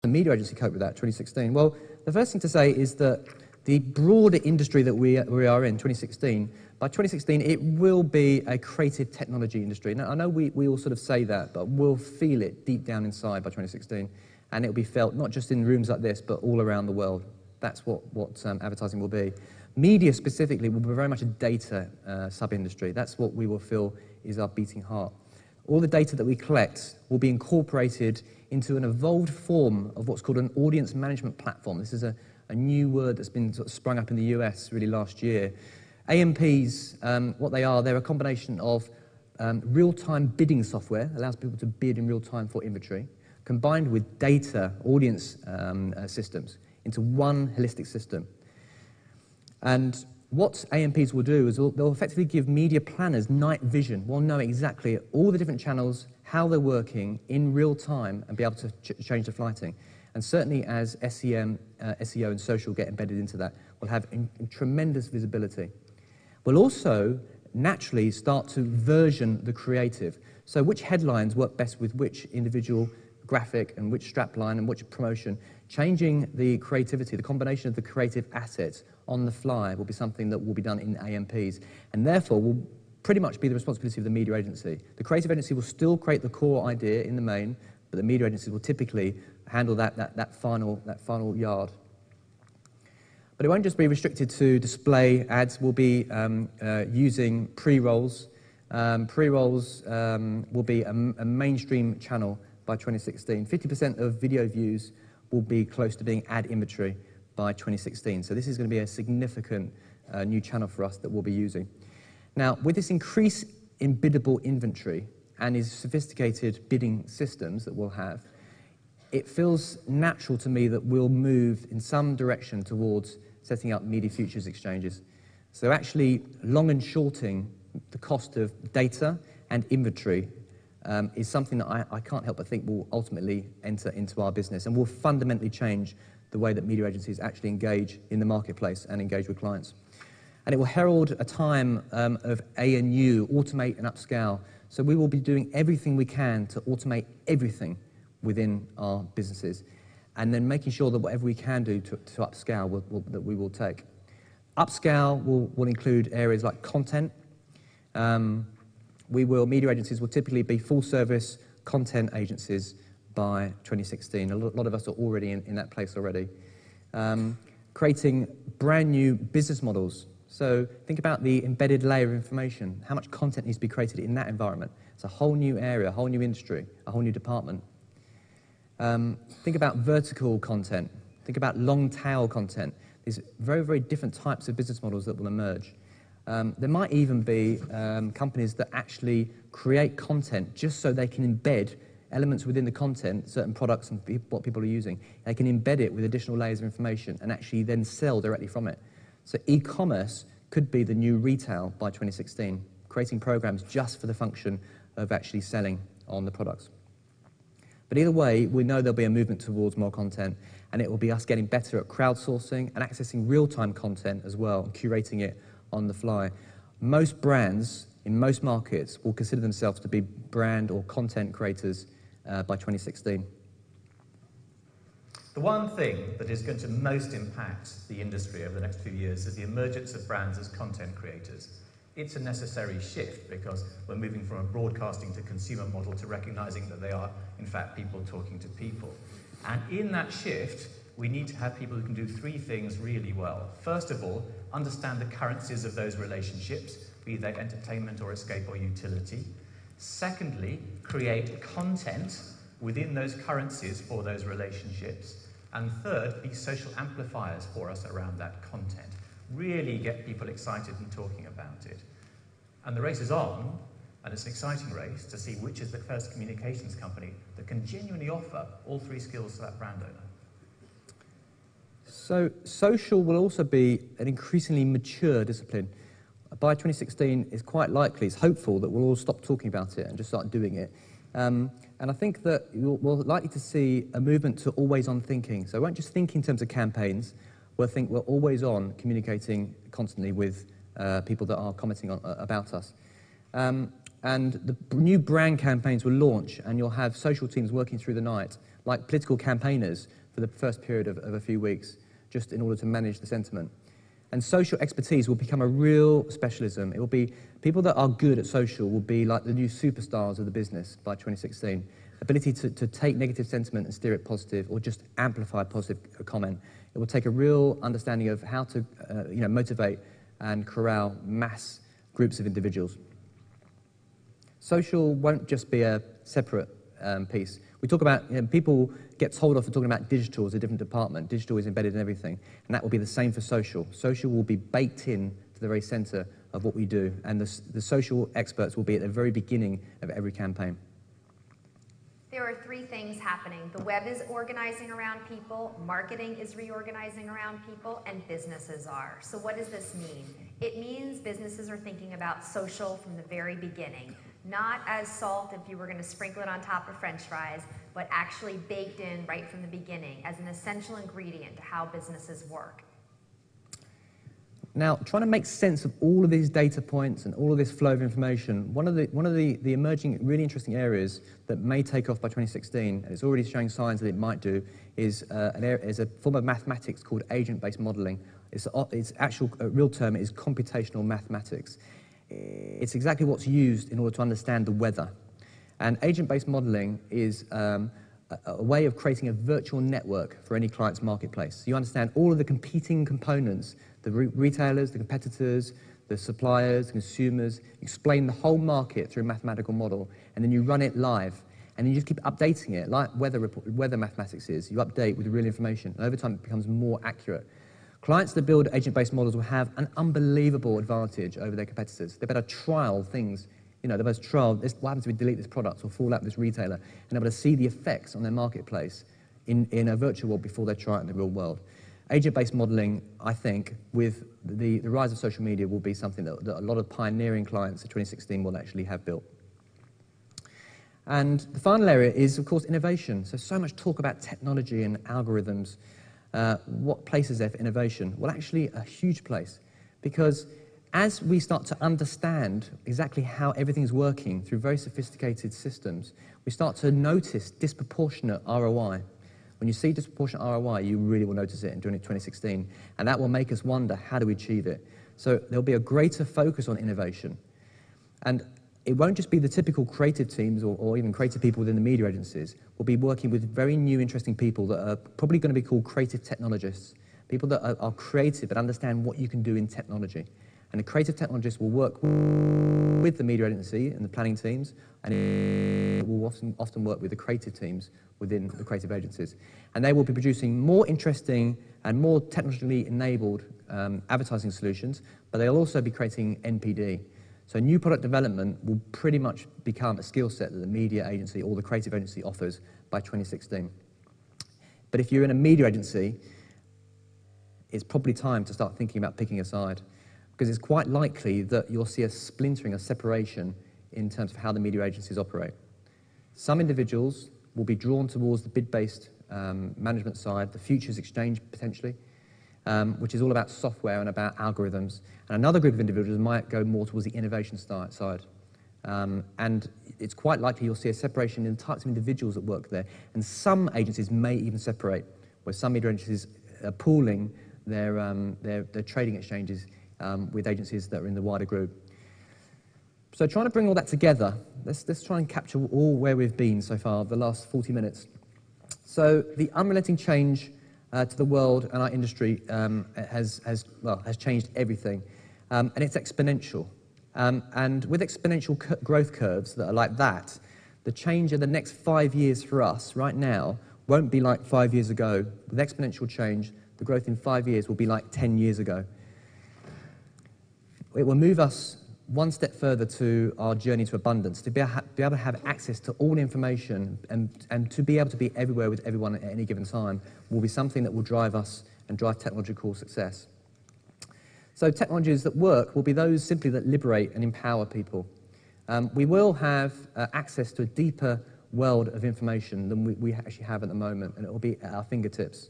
the media agency cope with that, 2016? Well, the first thing to say is that the broader industry that we are in, 2016, by 2016 it will be a creative technology industry. Now, I know we all sort of say that, but we'll feel it deep down inside by 2016, and it will be felt not just in rooms like this, but all around the world. That's what advertising will be. Media specifically will be very much a data sub-industry. That's what we will feel is our beating heart. All the data that we collect will be incorporated into an evolved form of what's called an audience management platform. This is a new word that's been sort of sprung up in the US really last year. AMPs, what they are, they're a combination of real-time bidding software, allows people to bid in real time for inventory, combined with data, audience systems, into one holistic system. And what AMPs will do is they'll effectively give media planners night vision. We'll know exactly all the different channels, how they're working in real time, and be able to change the flighting. And certainly as SEM, SEO and social get embedded into that, we'll have tremendous visibility. We'll also naturally start to version the creative. So which headlines work best with which individual graphic and which strapline and which promotion. Changing the creativity, the combination of the creative assets on the fly will be something that will be done in AMPs, and therefore will pretty much be the responsibility of the media agency. The creative agency will still create the core idea in the main, but the media agency will typically handle that final yard. But it won't just be restricted to display ads. We'll be using pre-rolls. Pre-rolls will be a mainstream channel by 2016. 50% of video views will be close to being ad inventory by 2016. So this is going to be a significant new channel for us that we'll be using. Now, with this increase in biddable inventory and these sophisticated bidding systems that we'll have, it feels natural to me that we'll move in some direction towards setting up media futures exchanges. So actually long and shorting the cost of data and inventory is something that I can't help but think will ultimately enter into our business and will fundamentally change the way that media agencies actually engage in the marketplace and engage with clients. And it will herald a time of A&U, automate and upscale. So we will be doing everything we can to automate everything within our businesses, and then making sure that whatever we can do to upscale, that we will take. Upscale will include areas like content. Media agencies will typically be full-service content agencies by 2016. A lot of us are already in that place already. Creating brand new business models. So think about the embedded layer of information. How much content needs to be created in that environment? It's a whole new area, a whole new industry, a whole new department. Think about vertical content. Think about long-tail content. These very, very different types of business models that will emerge. There might even be companies that actually create content just so they can embed elements within the content, certain products and what people are using. They can embed it with additional layers of information and actually then sell directly from it. So e-commerce could be the new retail by 2016, creating programs just for the function of actually selling on the products. But either way, we know there'll be a movement towards more content, and it will be us getting better at crowdsourcing and accessing real-time content as well, and curating it on the fly. Most brands in most markets will consider themselves to be brand or content creators by 2016. The one thing that is going to most impact the industry over the next few years is the emergence of brands as content creators. It's a necessary shift because we're moving from a broadcasting to consumer model to recognizing that they are, in fact, people talking to people. And in that shift, we need to have people who can do three things really well. First of all, understand the currencies of those relationships, be they entertainment or escape or utility. Secondly, create content within those currencies for those relationships. And third, be social amplifiers for us around that content. Really get people excited and talking about it. And the race is on, and it's an exciting race to see which is the first communications company that can genuinely offer all three skills to that brand owner. So social will also be an increasingly mature discipline. By 2016, it's quite likely, it's hopeful that we'll all stop talking about it and just start doing it. And I think that we're likely to see a movement to always-on thinking. So we won't just think in terms of campaigns, we're always on communicating constantly with people that are commenting about us. And the new brand campaigns will launch, and you'll have social teams working through the night, like political campaigners for the first period of a few weeks, just in order to manage the sentiment. And social expertise will become a real specialism. It will be people that are good at social will be like the new superstars of the business by 2016. Ability to take negative sentiment and steer it positive, or just amplify positive comment. It will take a real understanding of how to motivate and corral mass groups of individuals. Social won't just be a separate piece. We talk about, people get told off for talking about digital as a different department. Digital is embedded in everything, and that will be the same for social. Social will be baked in to the very center of what we do, and the social experts will be at the very beginning of every campaign. There are three things happening. The web is organizing around people, marketing is reorganizing around people, and businesses are. So what does this mean? It means businesses are thinking about social from the very beginning. Not as salt if you were going to sprinkle it on top of French fries, but actually baked in right from the beginning as an essential ingredient to how businesses work. Now, trying to make sense of all of these data points and all of this flow of information, one of the emerging really interesting areas that may take off by 2016, and it's already showing signs that it might do, is a form of mathematics called agent-based modeling. Its actual real term is computational mathematics. It's exactly what's used in order to understand the weather. And agent-based modeling is a way of creating a virtual network for any client's marketplace. You understand all of the competing components, the retailers, the competitors, the suppliers, the consumers, explain the whole market through a mathematical model, and then you run it live. And you just keep updating it, like weather mathematics is. You update with real information, and over time it becomes more accurate. Clients that build agent-based models will have an unbelievable advantage over their competitors. They better trial things. They better trial what happens if we delete this product or fall out with this retailer, and they're able to see the effects on their marketplace in a virtual world before they try it in the real world. Agent-based modeling, I think, with the rise of social media, will be something that a lot of pioneering clients of 2016 will actually have built. And the final area is, of course, innovation. So much talk about technology and algorithms. What place is there for innovation? Well, actually, a huge place. Because as we start to understand exactly how everything's working through very sophisticated systems, we start to notice disproportionate ROI. When you see disproportionate ROI, you really will notice it in 2016. And that will make us wonder, how do we achieve it? So there'll be a greater focus on innovation. And it won't just be the typical creative teams or even creative people within the media agencies. We'll be working with very new, interesting people that are probably going to be called creative technologists, people that are creative and understand what you can do in technology. And the creative technologists will work with the media agency and the planning teams, and it will often work with the creative teams within the creative agencies. And they will be producing more interesting and more technologically enabled advertising solutions, but they'll also be creating NPD. So new product development will pretty much become a skill set that the media agency or the creative agency offers by 2016. But if you're in a media agency, it's probably time to start thinking about picking a side, because it's quite likely that you'll see a splintering, a separation in terms of how the media agencies operate. Some individuals will be drawn towards the bid-based management side, the futures exchange potentially, which is all about software and about algorithms. And another group of individuals might go more towards the innovation side. And it's quite likely you'll see a separation in the types of individuals that work there. And some agencies may even separate, where some media agencies are pooling their trading exchanges with agencies that are in the wider group. So trying to bring all that together, let's try and capture all where we've been so far, the last 40 minutes. So the unrelenting change to the world and our industry has changed everything, and it's exponential. And with exponential growth curves that are like that, the change in the next 5 years for us right now won't be like 5 years ago. With exponential change, the growth in 5 years will be like 10 years ago. It will move us one step further to our journey to abundance, to be able to have access to all information and to be able to be everywhere with everyone at any given time will be something that will drive us and drive technological success. So technologies that work will be those simply that liberate and empower people. We will have access to a deeper world of information than we actually have at the moment, and it will be at our fingertips.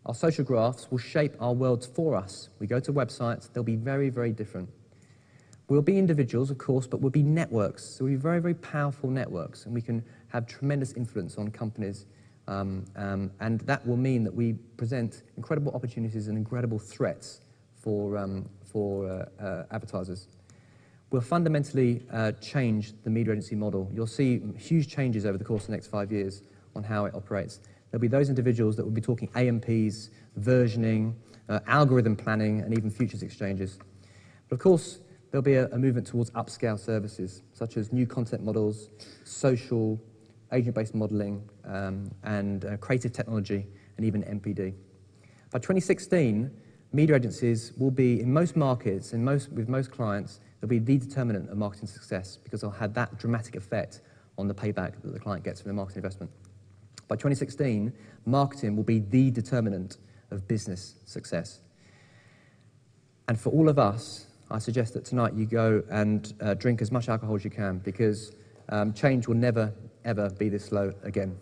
Our social graphs will shape our worlds for us. We go to websites, they'll be very, very different. We'll be individuals, of course, but we'll be networks. So we'll be very, very powerful networks, and we can have tremendous influence on companies And that will mean that we present incredible opportunities and incredible threats for advertisers. We'll fundamentally change the media agency model. You'll see huge changes over the course of the next 5 years on how it operates. There'll be those individuals that will be talking AMPs, versioning, algorithm planning, and even futures exchanges. But of course, there'll be a movement towards upscale services, such as new content models, social, agent-based modeling, and creative technology, and even MPD. By 2016, media agencies will be, in most markets, with most clients, they'll be the determinant of marketing success because they'll have that dramatic effect on the payback that the client gets from their marketing investment. By 2016, marketing will be the determinant of business success. And for all of us, I suggest that tonight you go and drink as much alcohol as you can, because change will never, ever be this slow again.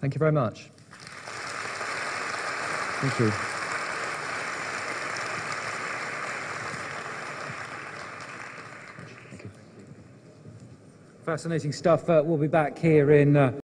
Thank you very much. Thank you. Fascinating stuff. We'll be back here in